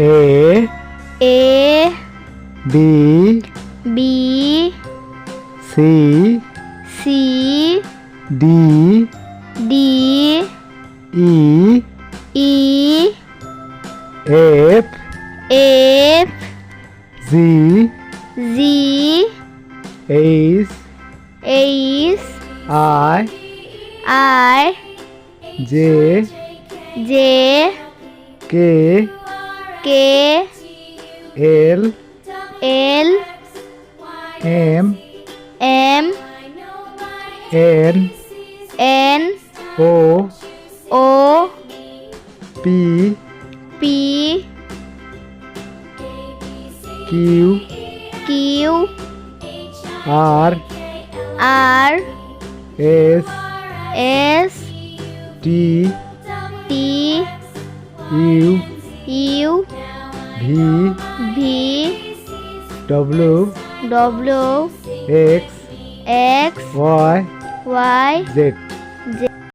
A B C D E F G H I J K L M N O P Q R S T U V W X Y Z